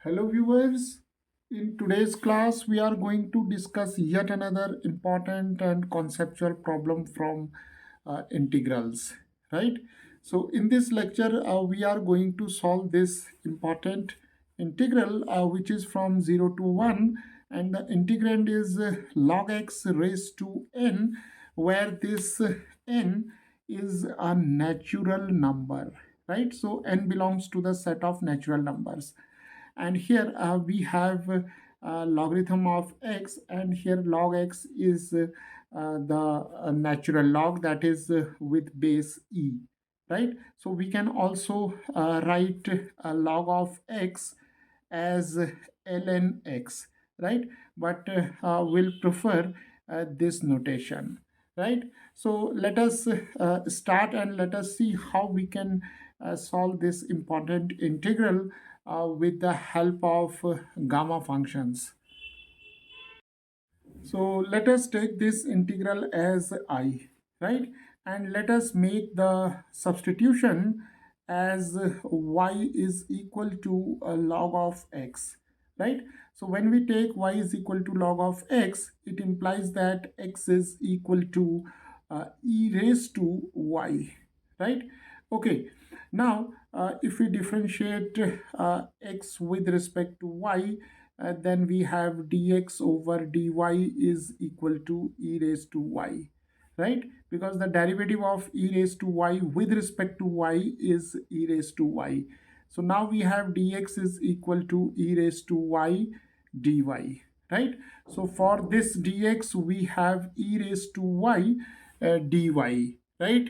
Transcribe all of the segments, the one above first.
Hello viewers, in today's class we are going to discuss yet another important and conceptual problem from integrals, right? So in this lecture we are going to solve this important integral which is from 0 to 1, and the integrand is log x raised to n, where this n is a natural number, right? So n belongs to the set of natural numbers, and here we have logarithm of x, and here log x is the natural log, that is with base e, right? So we can also write log of x as ln x, right? But we'll prefer this notation, right? So let us start and let us see how we can solve this important integral with the help of gamma functions. So let us take this integral as I, right? And let us make the substitution as y is equal to log of x, right? So when we take y is equal to log of x, it implies that x is equal to e raised to y, right? Okay, now if we differentiate x with respect to y, then we have dx over dy is equal to e raised to y, right? Because the derivative of e raised to y with respect to y is e raised to y. So now we have dx is equal to e raised to y dy, right? So for this dx we have e raised to y dy, right?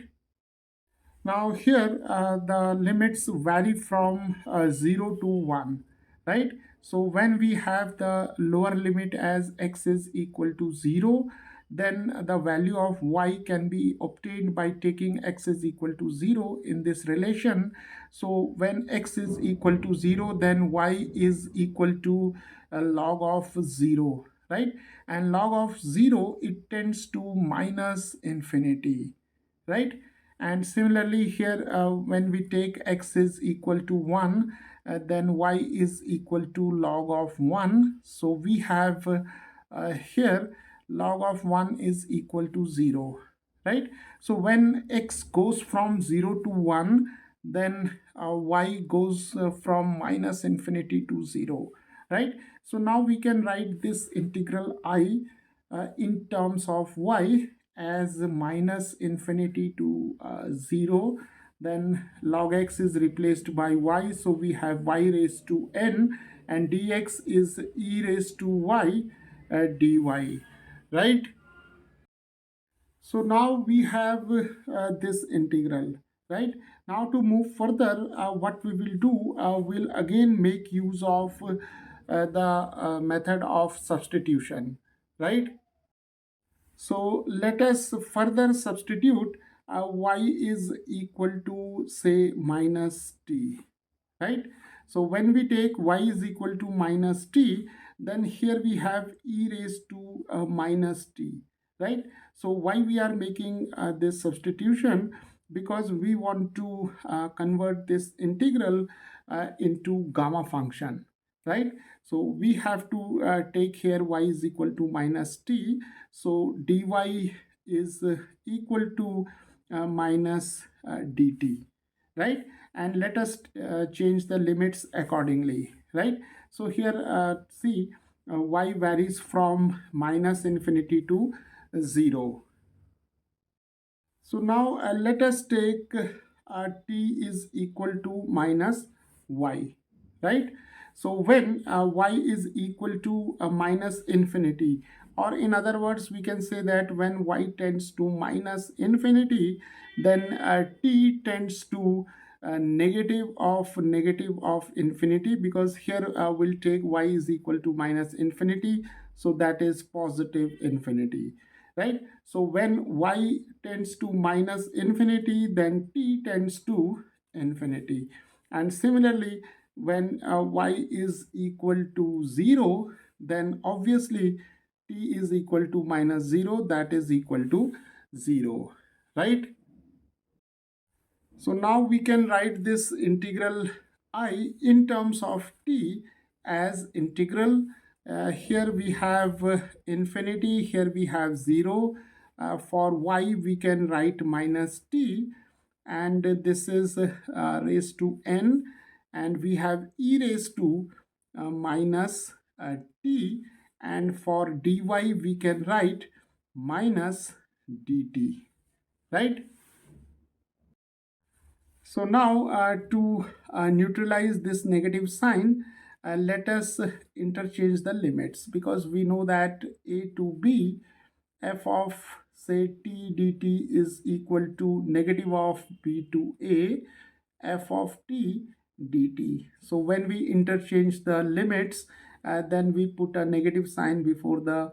Now here the limits vary from 0 to 1, right? So when we have the lower limit as x is equal to 0, then the value of y can be obtained by taking x is equal to 0 in this relation. So when x is equal to 0, then y is equal to a log of 0, right? And log of 0, it tends to minus infinity, right? And similarly here when we take x is equal to 1, then y is equal to log of 1. So we have here log of 1 is equal to 0, right? So when x goes from 0 to 1, then y goes from minus infinity to 0, right? So now we can write this integral I in terms of y as minus infinity to 0. Then log x is replaced by y, so we have y raised to n, and dx is e raised to y dy, right? So now we have this integral, right? Now to move further, what we will do, we'll again make use of the method of substitution, right? So let us further substitute y is equal to say minus t, right? So when we take y is equal to minus t, then here we have e raised to minus t, right? So why we are making this substitution? Because we want to convert this integral into gamma function, right? So we have to take here y is equal to minus t. So dy is equal to minus dt, right? And let us change the limits accordingly, right? So here see y varies from minus infinity to 0. So now let us take t is equal to minus y, right? So when y is equal to minus infinity, or in other words, we can say that when y tends to minus infinity, then t tends to negative of infinity, because here we'll take y is equal to minus infinity, so that is positive infinity, right? So when y tends to minus infinity, then t tends to infinity. And similarly, when y is equal to 0, then obviously t is equal to minus 0, that is equal to 0, right? So now we can write this integral I in terms of t as integral. Here we have infinity, here we have 0. For y we can write minus t, and this is raised to n, and we have e raised to minus t, and for dy we can write minus dt, right? So now to neutralize this negative sign, let us interchange the limits, because we know that a to b f of say t dt is equal to negative of b to a f of t dt. So when we interchange the limits, then we put a negative sign before the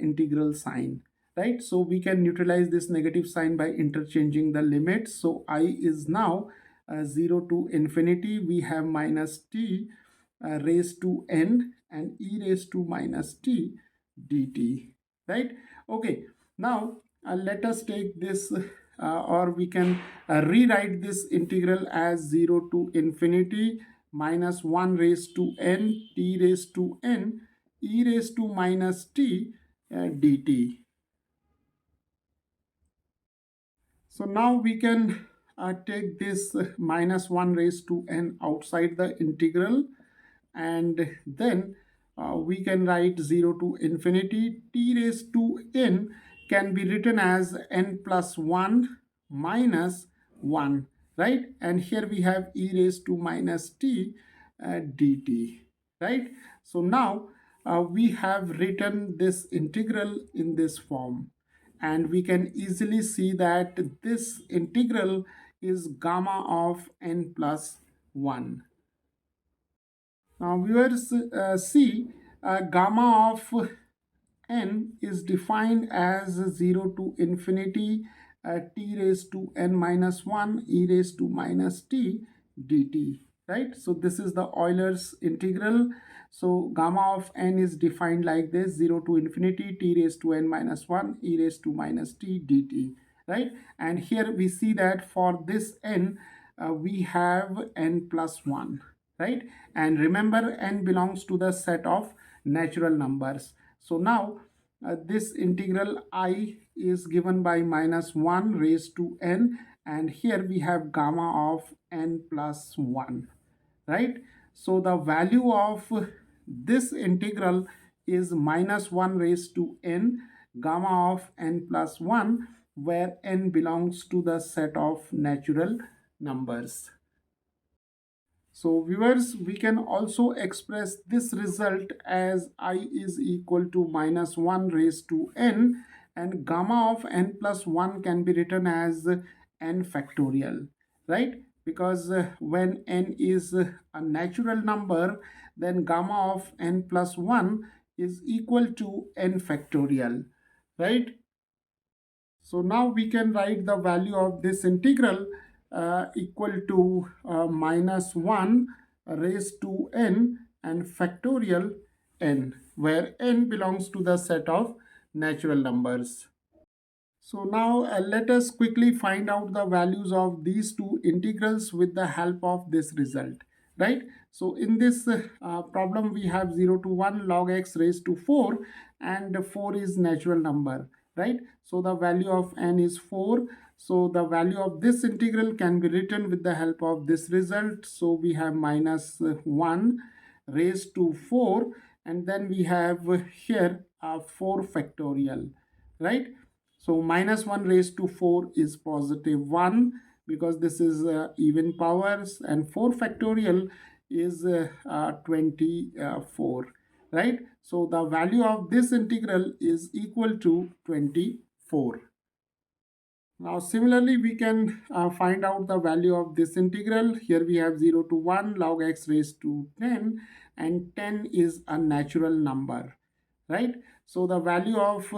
integral sign, right? So we can neutralize this negative sign by interchanging the limits. So I is now 0 to infinity. We have minus t raised to n and e raised to minus t dt, right? Okay, now let us take this or we can rewrite this integral as 0 to infinity minus 1 raised to n t raised to n e raised to minus t dt. So now we can take this minus 1 raised to n outside the integral, and then we can write 0 to infinity t raised to n can be written as n plus 1 minus 1, right? And here we have e raised to minus t dt, right? So now we have written this integral in this form, and we can easily see that this integral is gamma of n plus 1. Now viewers, see gamma of n is defined as 0 to infinity t raised to n minus 1 e raised to minus t dt, right? So this is the Euler's integral. So gamma of n is defined like this: 0 to infinity t raised to n minus 1 e raised to minus t dt, right? And here we see that for this n we have n plus 1, right? And remember, n belongs to the set of natural numbers. So now this integral I is given by minus 1 raised to n, and here we have gamma of n plus 1, right? So the value of this integral is minus 1 raised to n gamma of n plus 1, where n belongs to the set of natural numbers. So viewers, we can also express this result as I is equal to minus 1 raised to n, and gamma of n plus 1 can be written as n factorial, right? Because when n is a natural number, then gamma of n plus 1 is equal to n factorial, right? So now we can write the value of this integral equal to minus 1 raised to n and factorial n, where n belongs to the set of natural numbers. So now let us quickly find out the values of these two integrals with the help of this result, right? So in this problem we have 0 to 1 log x raised to 4, and 4 is natural number, right? So the value of n is 4. So the value of this integral can be written with the help of this result. So we have minus 1 raised to 4, and then we have here 4 factorial, right? So minus 1 raised to 4 is positive 1, because this is even powers, and 4 factorial is 24, right? So the value of this integral is equal to 24. Now similarly we can find out the value of this integral. Here we have 0 to 1 log x raised to 10, and 10 is a natural number, right? So the value of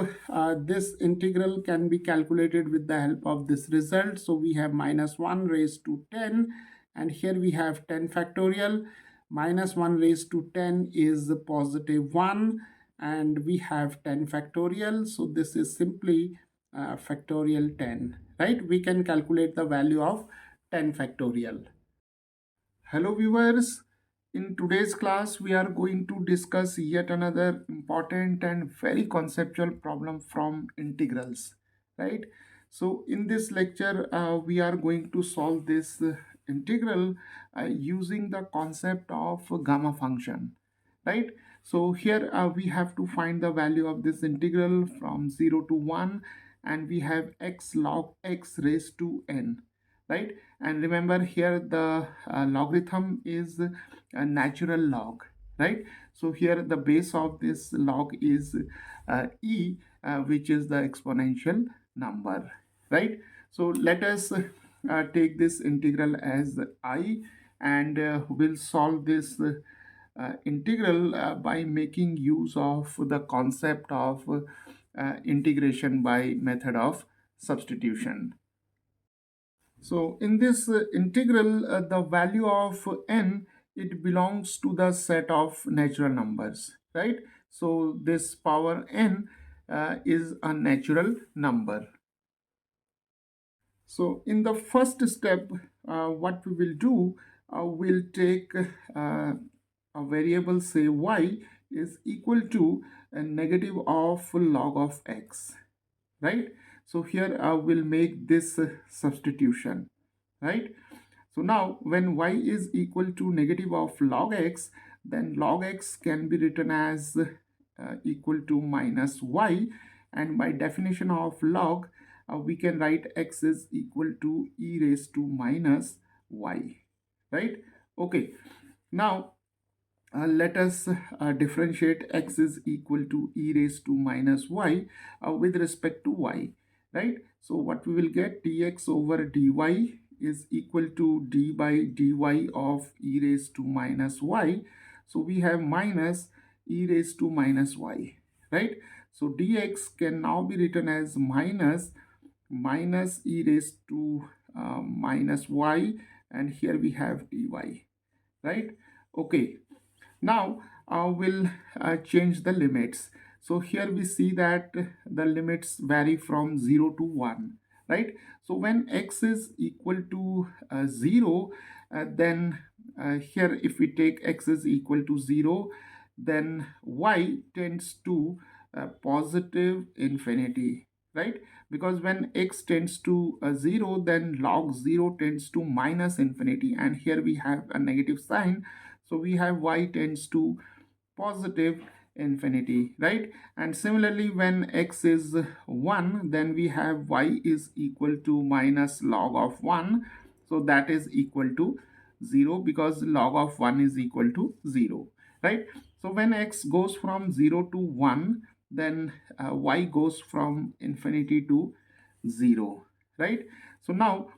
this integral can be calculated with the help of this result. So we have minus 1 raised to 10, and here we have 10 factorial. Minus 1 raised to 10 is positive 1, and we have 10 factorial. So this is simply factorial 10, right? We can calculate the value of 10 factorial. Hello viewers, In today's class, we are going to discuss yet another important and very conceptual problem from integrals, right? So in this lecture, we are going to solve this integral using the concept of gamma function, right? So here we have to find the value of this integral from 0 to 1, and we have x log x raised to n, right? And remember here the logarithm is a natural log, right? So here the base of this log is e, which is the exponential number, right? So let us take this integral as I, and we'll solve this integral by making use of the concept of integration by method of substitution. So in this integral, the value of n, it belongs to the set of natural numbers, right? So this power n is a natural number. So in the first step, what we will do, we'll take a variable, say y is equal to a negative of log of x, right? So here I will make this substitution, right? So now when y is equal to negative of log x, then log x can be written as equal to minus y, and by definition of log, we can write x is equal to e raised to minus y, right? Okay, now let us differentiate x is equal to e raised to minus y with respect to y, right? So what we will get, dx over dy is equal to d by dy of e raised to minus y. So we have minus e raised to minus y, right? So dx can now be written as minus e raised to minus y, and here we have dy, right? Okay, now we'll change the limits. So here we see that the limits vary from 0 to 1, right? So when x is equal to 0, then here if we take x is equal to 0, then y tends to positive infinity, right? Because when x tends to 0, then log 0 tends to minus infinity, and here we have a negative sign. So we have y tends to positive infinity, right? And similarly, when x is 1, then we have y is equal to minus log of 1. So that is equal to 0, because log of 1 is equal to 0, right? So when x goes from 0 to 1, then y goes from infinity to 0, right? So now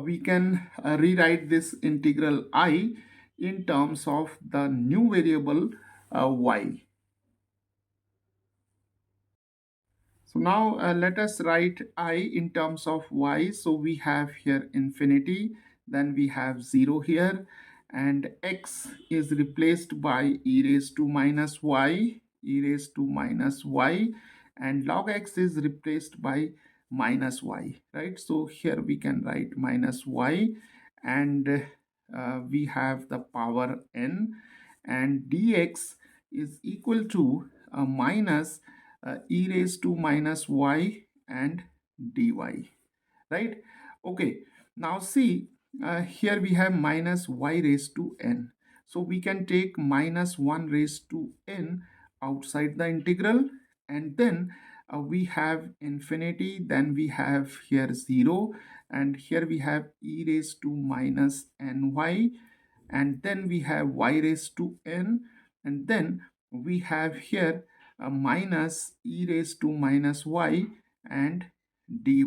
we can rewrite this integral I in terms of the new variable y. So now let us write I in terms of y. So we have here infinity, then we have 0 here, and x is replaced by e raised to minus y, e raised to minus y, and log x is replaced by minus y, right? So here we can write minus y, and we have the power n, and dx is equal to minus e raised to minus y and dy, right? Okay, now see, here we have minus y raised to n. So we can take minus 1 raised to n outside the integral, and then we have infinity, then we have here 0, and here we have e raised to minus ny, and then we have y raised to n, and then we have here a minus e raised to minus y and dy,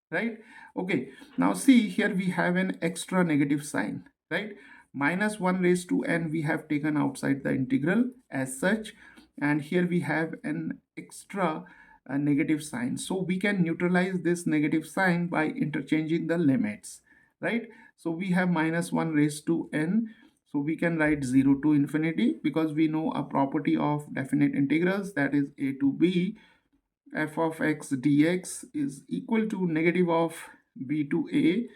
right? Okay, now see, here we have an extra negative sign, right? Minus 1 raised to n we have taken outside the integral as such, and here we have an extra negative sign. So we can neutralize this negative sign by interchanging the limits, right? So we have minus 1 raised to n, so we can write 0 to infinity, because we know a property of definite integrals, that is a to b, f of x dx is equal to negative of b to a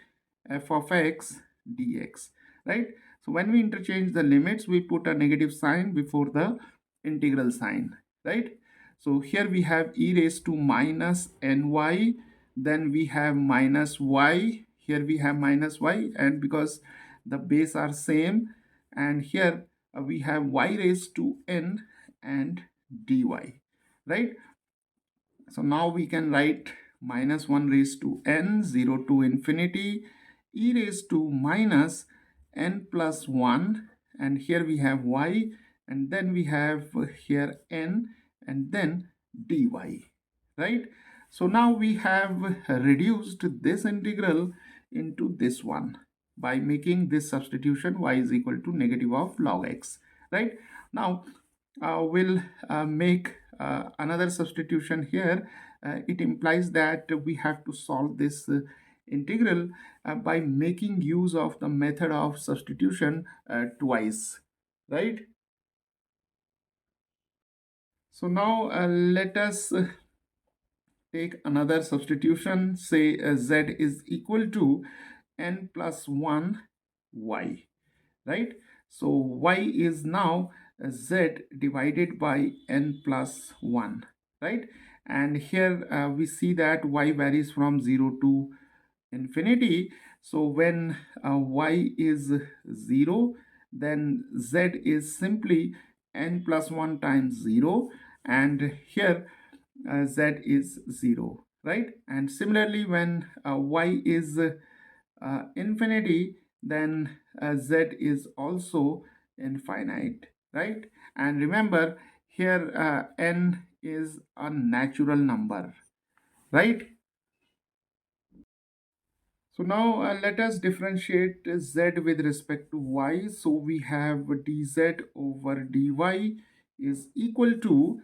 f of x dx, right? So when we interchange the limits, we put a negative sign before the integral sign, right? So here we have e raised to minus ny, then we have minus y, here we have minus y, and because the base are same, and here we have y raised to n and dy, right? So now we can write minus 1 raised to n, 0 to infinity, e raised to minus n plus 1, and here we have y, and then we have here n, and then dy, right? So now we have reduced this integral into this one by making this substitution, y is equal to negative of log x, right? Now we'll make another substitution here. It implies that we have to solve this integral by making use of the method of substitution twice, right? So now let us take another substitution. Say z is equal to n plus 1 y, right? So y is now z divided by n plus 1, right? And here we see that y varies from 0 to infinity. So when y is 0, then z is simply n plus 1 times 0, and here z is 0, right? And similarly, when y is infinity, then z is also infinite, right? And remember, here n is a natural number, right? So now let us differentiate z with respect to y. So we have dz over dy is equal to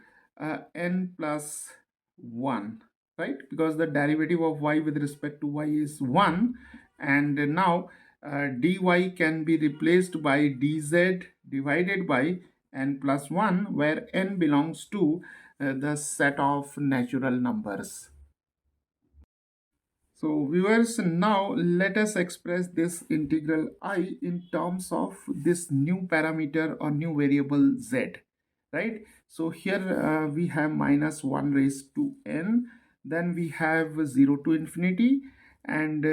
n plus 1, right? Because the derivative of y with respect to y is 1, and now dy can be replaced by dz divided by n plus 1, where n belongs to the set of natural numbers. So viewers, now let us express this integral I in terms of this new parameter or new variable z, right? So here we have minus 1 raised to n, then we have 0 to infinity, and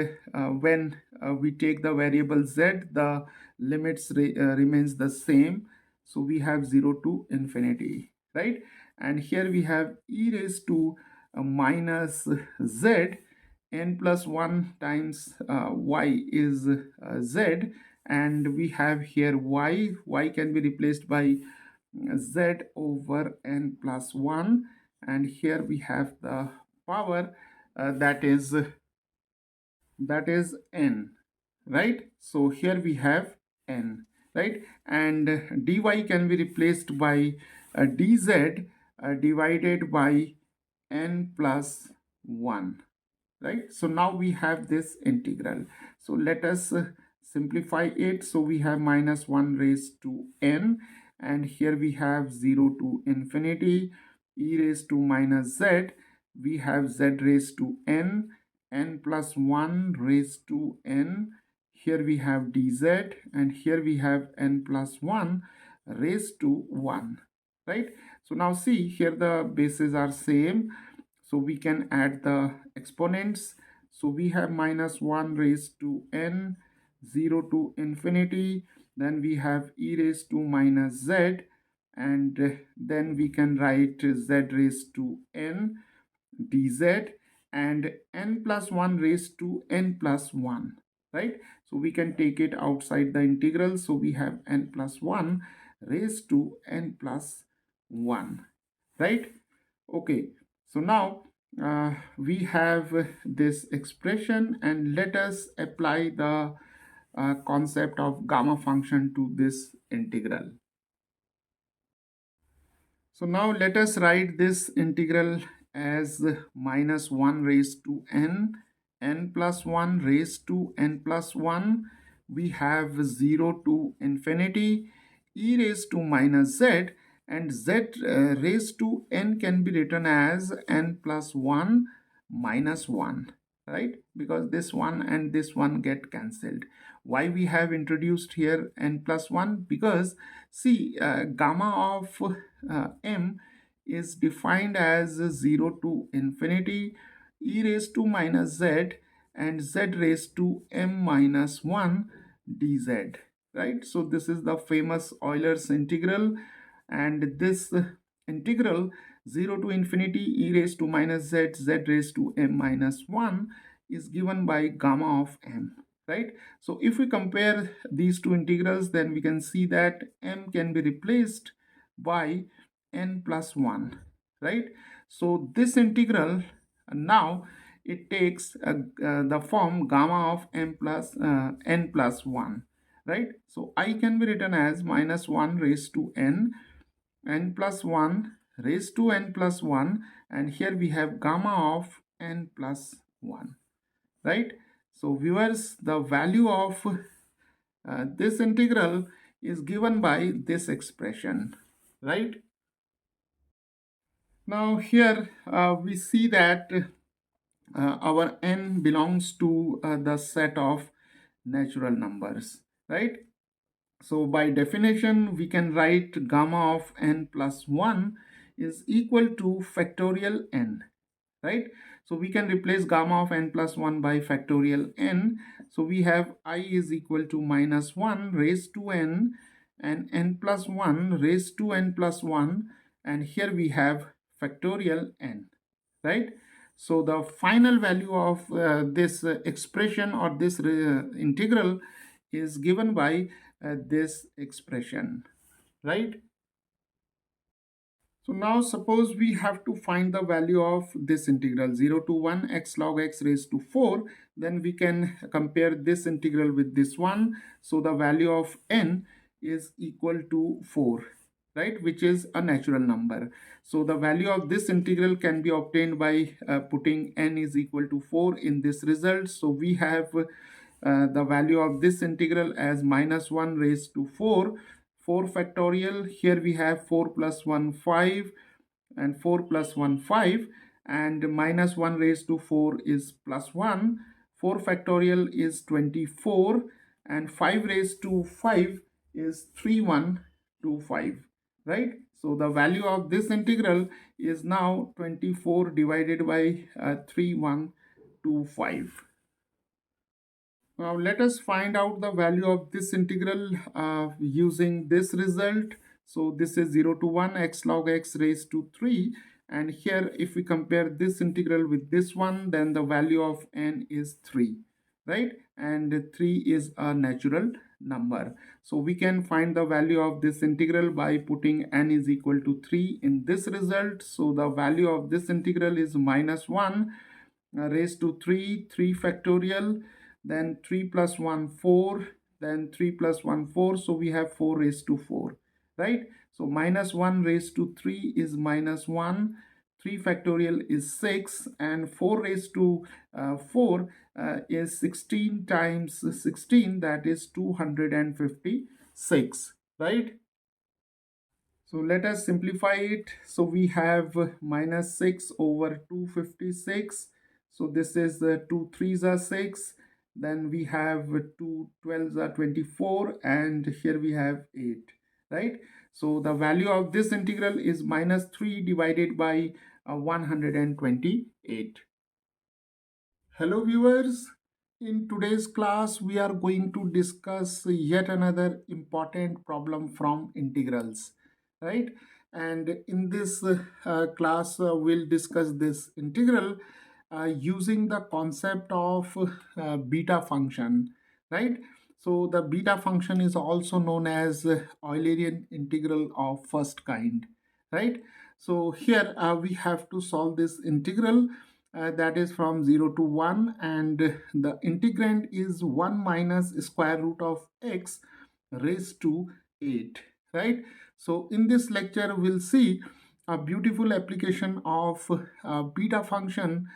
when we take the variable z, the limits remains the same. So we have 0 to infinity, right? And here we have e raised to minus z, n plus 1 times y is z, and we have here y can be replaced by z over n plus 1, and here we have the power that is n, right? So here we have n, right? And dy can be replaced by dz divided by n plus 1, right? So now we have this integral. So let us simplify it. So we have minus 1 raised to n, and here we have 0 to infinity, e raised to minus z, we have z raised to n, n plus 1 raised to n, here we have dz, and here we have n plus 1 raised to 1, right? So now see, here the bases are same, so we can add the exponents. So we have minus 1 raised to n, 0 to infinity, then we have e raised to minus z, and then we can write z raised to n dz, and n plus 1 raised to n plus 1, right? So we can take it outside the integral. So we have n plus 1 raised to n plus 1, right? Okay, so now we have this expression, and let us apply the concept of gamma function to this integral. So now let us write this integral as minus 1 raised to n, n plus 1 raised to n plus 1. We have 0 to infinity, e raised to minus z, and z raised to n can be written as n plus 1 minus 1, right? Because this one and this one get cancelled. Why we have introduced here n plus 1? Because see, gamma of m is defined as 0 to infinity e raised to minus z and z raised to m minus 1 dz, right? So this is the famous Euler's integral, and this integral 0 to infinity e raised to minus z, z raised to m minus 1 is given by gamma of m, right? So if we compare these two integrals, then we can see that m can be replaced by n plus 1, right? So this integral now it takes the form gamma of n plus 1, right? So I can be written as minus 1 raised to n plus 1 raised to n plus 1, and here we have gamma of n plus 1, right? So viewers, the value of this integral is given by this expression, right? Now here we see that our n belongs to the set of natural numbers, right? So by definition, we can write gamma of n plus 1 is equal to factorial n, right? So we can replace gamma of n plus 1 by factorial n. So we have I is equal to minus 1 raised to n and n plus 1 raised to n plus 1, and here we have factorial n, right? So the final value of this expression or this integral is given by this expression, right? So now suppose we have to find the value of this integral 0 to 1 x log x raised to 4, then we can compare this integral with this one. So the value of n is equal to 4, right, which is a natural number. So the value of this integral can be obtained by putting n is equal to 4 in this result. So we have the value of this integral as minus 1 raised to 4, 4 factorial. Here we have 4 plus 1 5 and 4 plus 1 5, and minus 1 raised to 4 is plus 1. 4 factorial is 24 and 5 raised to 5 is 3125, right? So the value of this integral is now 24 divided by 3125. Now let us find out the value of this integral using this result. So this is 0 to 1 x log x raised to 3, and here if we compare this integral with this one, then the value of n is 3, right? And 3 is a natural number. So we can find the value of this integral by putting n is equal to 3 in this result. So the value of this integral is minus 1 raised to 3, 3 factorial, then 3 plus 1 4, then 3 plus 1 4, so we have 4 raised to 4, right? So minus 1 raised to 3 is minus 1, 3 factorial is 6, and 4 raised to 4 is 16 times 16, that is 256, right? So let us simplify it. So we have minus 6 over 256. So this is 2 3s are 6. Then we have 2 12s are 24, and here we have 8, right? So the value of this integral is minus 3 divided by 128. Hello viewers, in today's class we are going to discuss yet another important problem from integrals, right? And in this class we'll discuss this integral using the concept of beta function, right? So the beta function is also known as Eulerian integral of first kind, right? So here we have to solve this integral that is from 0 to 1, and the integrand is 1 minus square root of x raised to 8, right? So in this lecture we'll see a beautiful application of beta function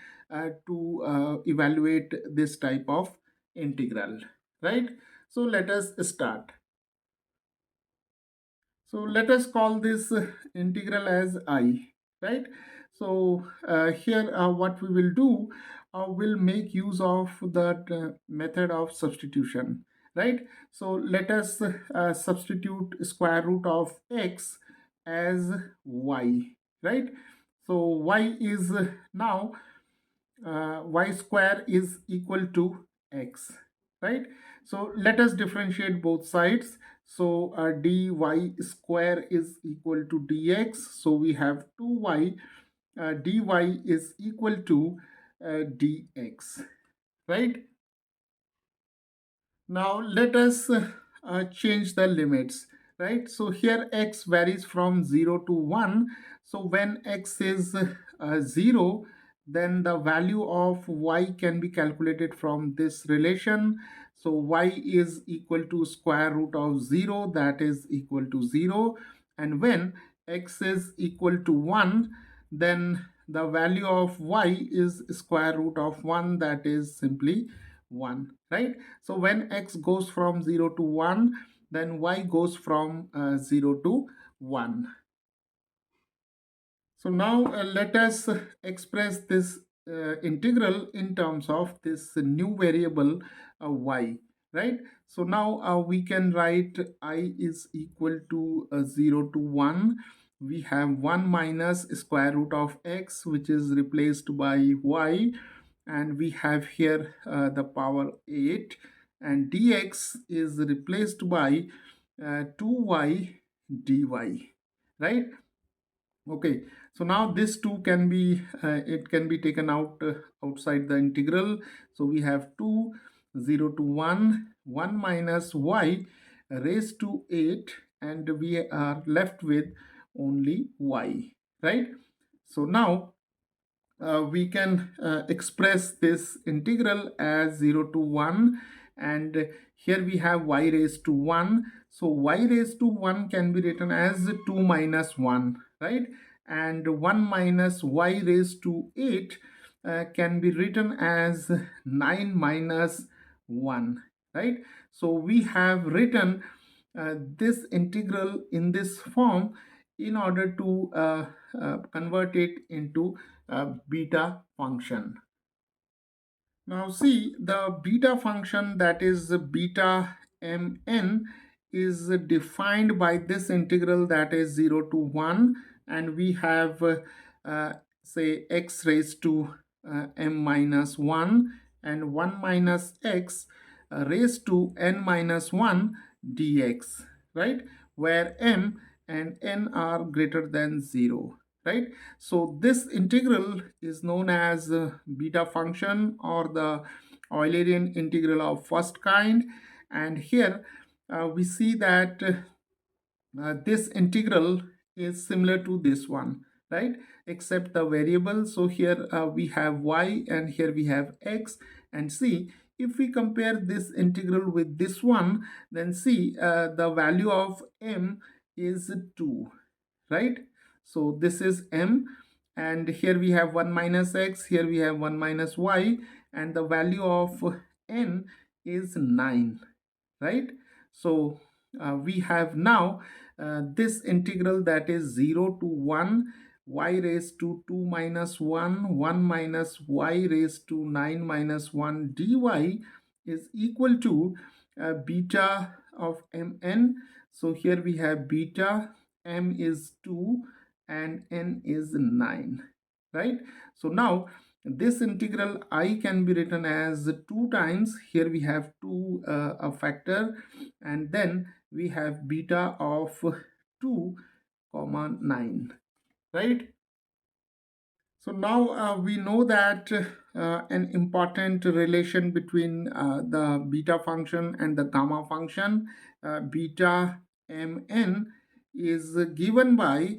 to evaluate this type of integral, right? So let us start. So let us call this integral as I, right? So here what we will do, we'll make use of that method of substitution, right? So let us substitute square root of x as y, right? So y is now y square is equal to x, right? So let us differentiate both sides. So dy square is equal to dx, so we have 2y, dy is equal to dx, right? Now let us change the limits, right? So here x varies from 0 to 1. So when x is 0, then the value of y can be calculated from this relation. So y is equal to square root of 0, that is equal to 0. And when x is equal to 1, then the value of y is square root of 1, that is simply 1, right? So when x goes from 0 to 1, then y goes from 0 to 1. So now let us express this integral in terms of this new variable y, right? So now we can write I is equal to 0 to 1. We have 1 minus square root of x, which is replaced by y, and we have here the power 8, and dx is replaced by 2y dy, right? Okay, so now this 2 can be it can be taken out outside the integral. So we have 2, 0 to 1, 1 minus y raised to 8, and we are left with only y, right? So now we can express this integral as 0 to 1, and here we have y raised to 1. So y raised to 1 can be written as 2 minus 1, right? And 1 minus y raised to 8 can be written as 9 minus 1, right? So we have written this integral in this form in order to convert it into beta function. Now see, the beta function, that is beta mn, is defined by this integral, that is 0 to 1, and we have say x raised to m minus 1 and 1 minus x raised to n minus 1 dx, right? Where m and n are greater than 0, right? So this integral is known as beta function, or the Eulerian integral of first kind. And here we see that this integral is similar to this one, right? Except the variable. So here we have y and here we have x. And see, if we compare this integral with this one, then see the value of m is 2, right? So this is m, and here we have 1 minus x, here we have 1 minus y, and the value of n is 9, right? So we have now this integral, that is 0 to 1 y raised to 2 minus 1, 1 minus y raised to 9 minus 1 dy is equal to beta of mn. So here we have beta, m is 2 and n is 9, right? So now this integral I can be written as 2 times, here we have 2 a factor, and then we have beta of 2 comma 9, right? So now we know that an important relation between the beta function and the gamma function, beta mn, is given by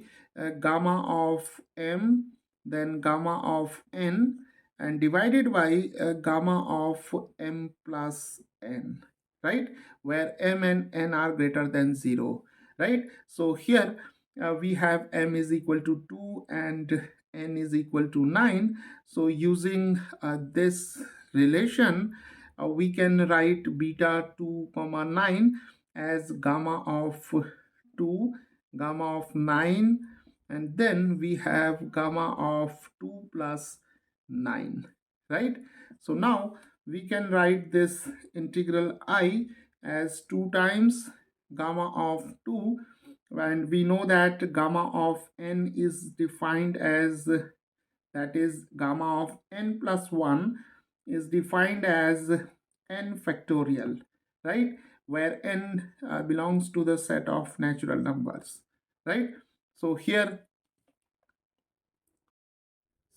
gamma of m, then gamma of n, and divided by gamma of m plus n, right? Where m and n are greater than 0, right? So here we have m is equal to 2 and n is equal to 9. So using this relation, we can write beta 2 comma 9 as gamma of 2, gamma of 9, and then we have gamma of 2 plus 9, right? So now we can write this integral I as 2 times gamma of 2, and we know that gamma of n is defined as, that is gamma of n plus 1 is defined as n factorial, right, where n belongs to the set of natural numbers, right. So here,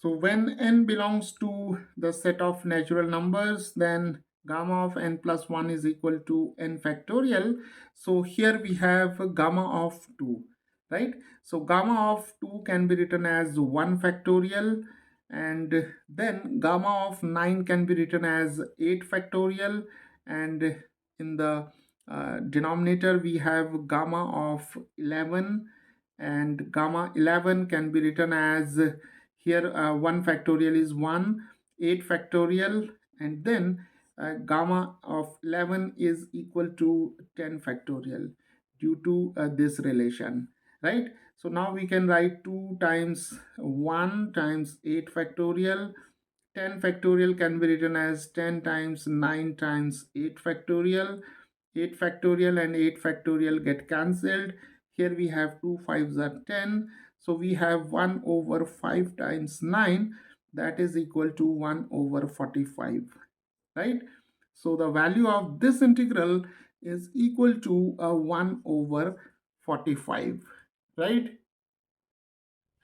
so when n belongs to the set of natural numbers, then gamma of n plus 1 is equal to n factorial. So here we have gamma of 2, right? So gamma of 2 can be written as 1 factorial, and then gamma of 9 can be written as 8 factorial, and in the denominator we have gamma of 11, and gamma 11 can be written as, here 1 factorial is 1, 8 factorial, and then gamma of 11 is equal to 10 factorial due to this relation, right. So now we can write 2 times 1 times 8 factorial. 10 factorial can be written as 10 times 9 times 8 factorial. 8 factorial and 8 factorial get cancelled. Here we have 2 5s are 10. So we have 1 over 5 times 9, that is equal to 1 over 45, right? So the value of this integral is equal to 1 over 45, right?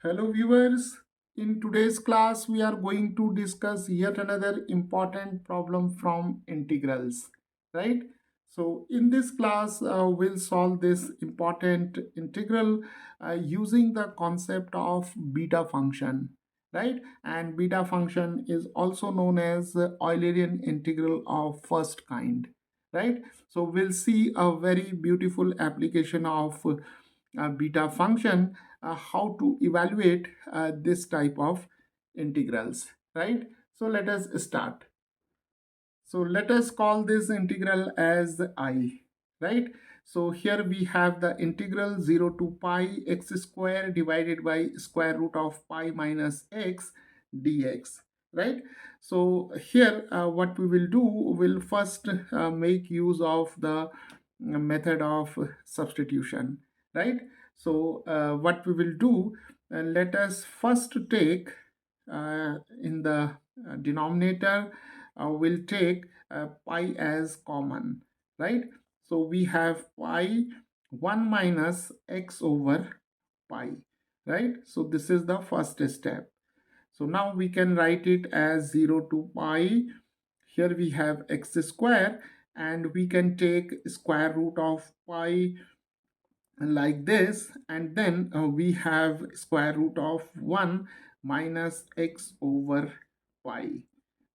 Hello viewers, in today's class we are going to discuss yet another important problem from integrals, right? So in this class we'll solve this important integral using the concept of beta function, right? And beta function is also known as Eulerian integral of first kind, right? So we'll see a very beautiful application of beta function, how to evaluate this type of integrals, right? So let us start. So let us call this integral as I, right? So here we have the integral 0 to pi x square divided by square root of pi minus x dx, right? So here what we will do, we'll first make use of the method of substitution, right? So what we will do, let us first take in the denominator, we'll take pi as common, right? So we have pi 1 minus x over pi, right? So this is the first step. So now we can write it as 0 to pi. Here we have x square, and we can take square root of pi like this, and then we have square root of 1 minus x over pi,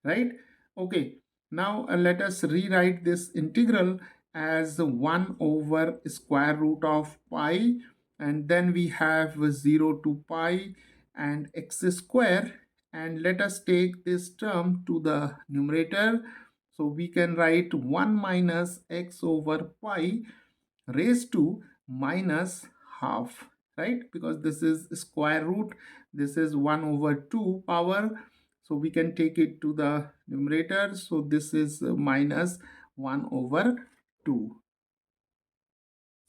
right? Okay, now let us rewrite this integral as 1 over square root of pi, and then we have 0 to pi and x square, and let us take this term to the numerator. So we can write 1 minus x over pi raised to minus half, right? Because this is square root, this is 1 over 2 power, so we can take it to the numerator. So this is minus 1 over 2.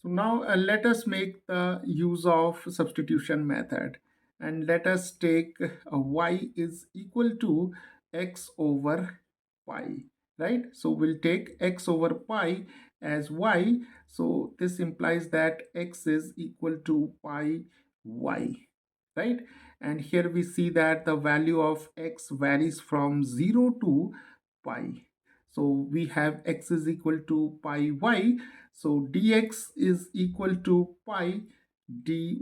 So now let us make the use of substitution method, and let us take y is equal to x over pi, right? So we'll take x over pi as y. So this implies that x is equal to pi y, right? And here we see that the value of x varies from 0 to pi. So we have x is equal to pi y. So dx is equal to pi dy,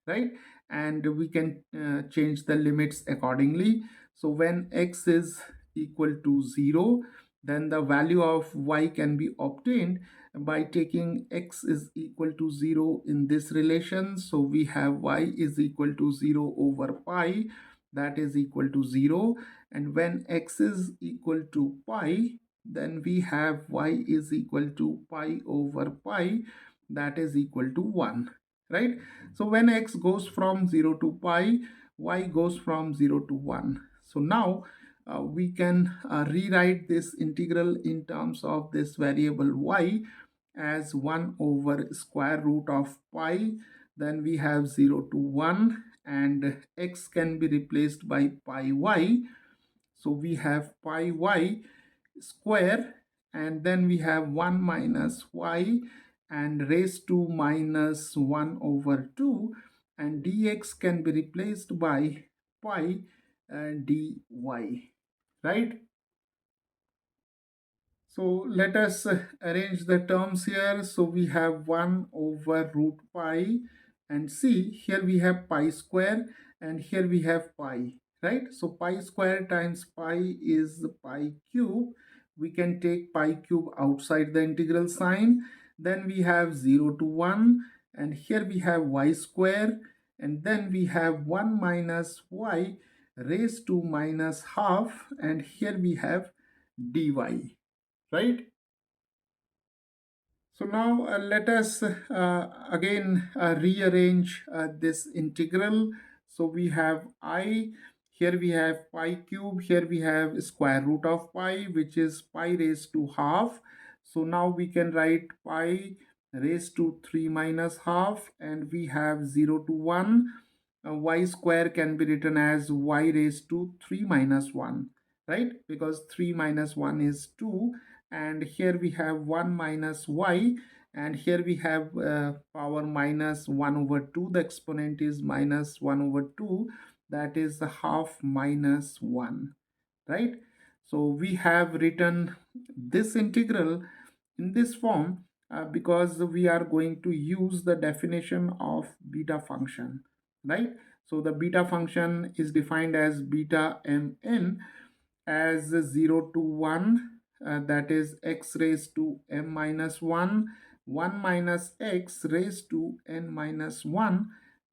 right? And we can change the limits accordingly. So when x is equal to 0, then the value of y can be obtained by taking x is equal to 0 in this relation. So we have y is equal to 0 over pi, that is equal to 0. And when x is equal to pi, then we have y is equal to pi over pi, that is equal to 1, right? So when x goes from 0 to pi, y goes from 0 to 1. So now we can rewrite this integral in terms of this variable y as 1 over square root of pi. Then we have 0 to 1, and x can be replaced by pi y. So we have pi y square, and then we have 1 minus y and raised to minus 1 over 2, and dx can be replaced by pi dy, right? So let us arrange the terms here. So we have 1 over root pi, and see here we have pi square and here we have pi, right? So pi square times pi is pi cube. We can take pi cube outside the integral sign. Then we have 0 to 1, and here we have y square, and then we have 1 minus y raised to minus half, and here we have dy, right? So now let us again rearrange this integral. So we have I, here we have pi cube, here we have square root of pi, which is pi raised to half. So now we can write pi raised to 3 minus half, and we have 0 to 1. Y square can be written as y raised to 3 minus 1, right? Because 3 minus 1 is 2, and here we have 1 minus y, and here we have power minus 1 over 2. The exponent is minus 1 over 2, that is the half minus 1, right? So we have written this integral in this form because we are going to use the definition of beta function, right? So the beta function is defined as beta mn as 0 to 1, that is x raised to m minus 1, 1 minus x raised to n minus 1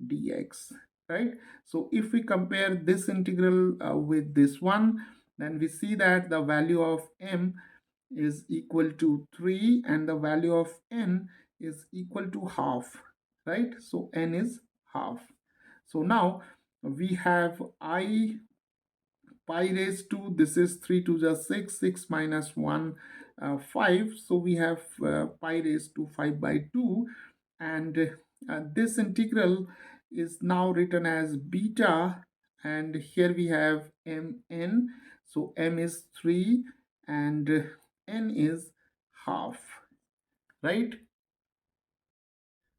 dx, right? So if we compare this integral with this one, then we see that the value of m is equal to 3 and the value of n is equal to half, right? So n is half. So now we have I pi raised to, this is 3 to the 6, 6 minus 1, 5. So we have pi raised to 5 by 2, and this integral is now written as beta, and here we have mn. So m is 3 and n is half, right?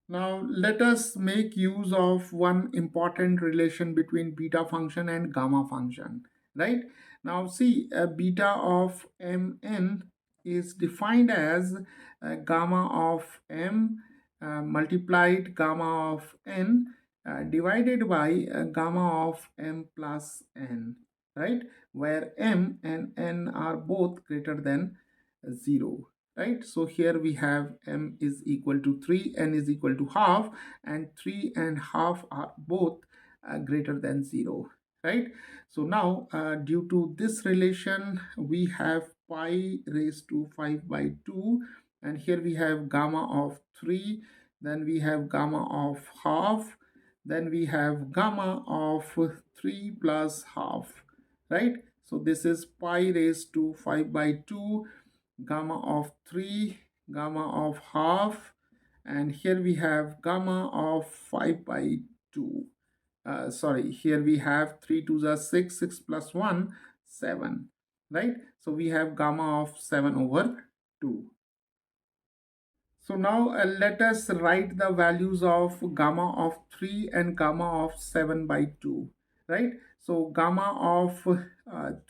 Now let us make use of one important relation between beta function and gamma function, right? Now see, beta of mn is defined as gamma of m multiplied gamma of n divided by gamma of m plus n, right? Where m and n are both greater than 0, right? So here we have m is equal to 3, n is equal to half, and 3 and half are both greater than 0, right? So now due to this relation, we have pi raised to 5 by 2, and here we have gamma of 3, then we have gamma of half, then we have gamma of 3 plus half, right? So this is pi raised to 5 by 2, gamma of 3, gamma of half, and here we have gamma of 5 by 2. Sorry, here we have 3 to the 6, 6 plus 1, 7, right? So we have gamma of 7 over 2. So now let us write the values of gamma of 3 and gamma of 7 by 2, right? So gamma of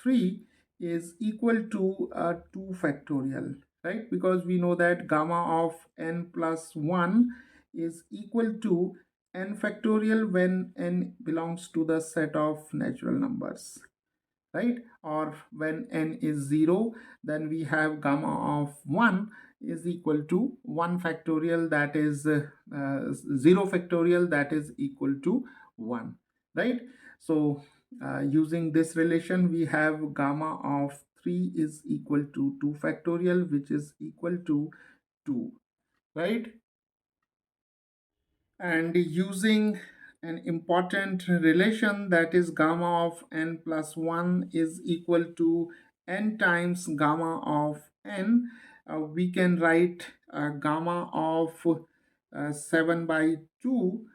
3 is equal to 2 factorial, right? Because we know that gamma of n plus 1 is equal to n factorial when n belongs to the set of natural numbers, right? Or when n is 0, then we have gamma of 1 is equal to 1 factorial, that is 0 factorial, that is equal to 1, right? So using this relation, we have gamma of 3 is equal to 2 factorial, which is equal to 2, right? And using an important relation, that is gamma of n plus 1 is equal to n times gamma of n. We can write gamma of 7 by 2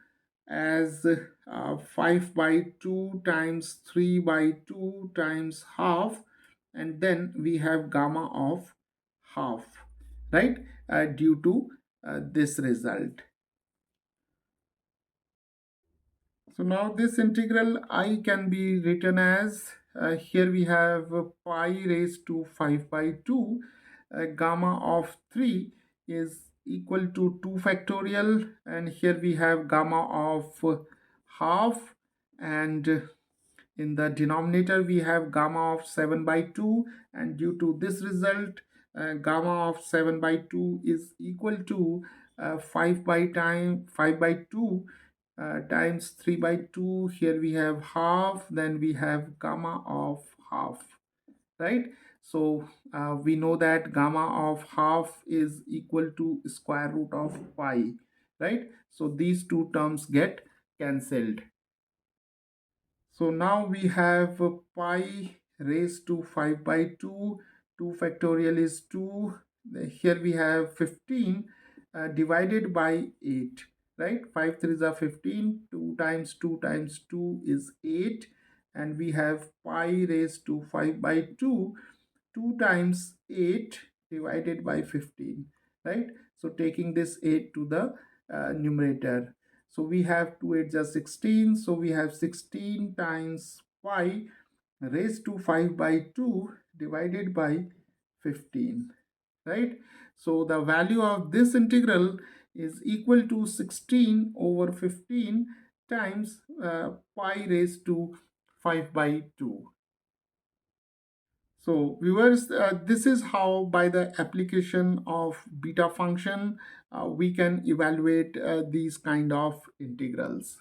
as 5 by 2 times 3 by 2 times half, and then we have gamma of half, right, due to this result. So now this integral I can be written as, here we have pi raised to 5 by 2, gamma of 3 is equal to 2 factorial, and here we have gamma of half, and in the denominator we have gamma of 7 by 2, and due to this result, gamma of 7 by 2 is equal to 5 by 2 times 3 by 2. Here we have half, then we have gamma of half, right? So we know that gamma of half is equal to square root of pi, right? So these two terms get cancelled. So now we have pi raised to 5 by 2. 2 factorial is 2. Here we have 15 divided by 8, right? 5 3s are 15. 2 times 2 times 2 is 8. And we have pi raised to 5 by 2. 2 times 8 divided by 15, right? So taking this 8 to the numerator. So we have 2 8 just 16. So we have 16 times pi raised to 5 by 2 divided by 15, right? So the value of this integral is equal to 16 over 15 times pi raised to 5 by 2. So viewers, this is how by the application of beta function we can evaluate these kind of integrals.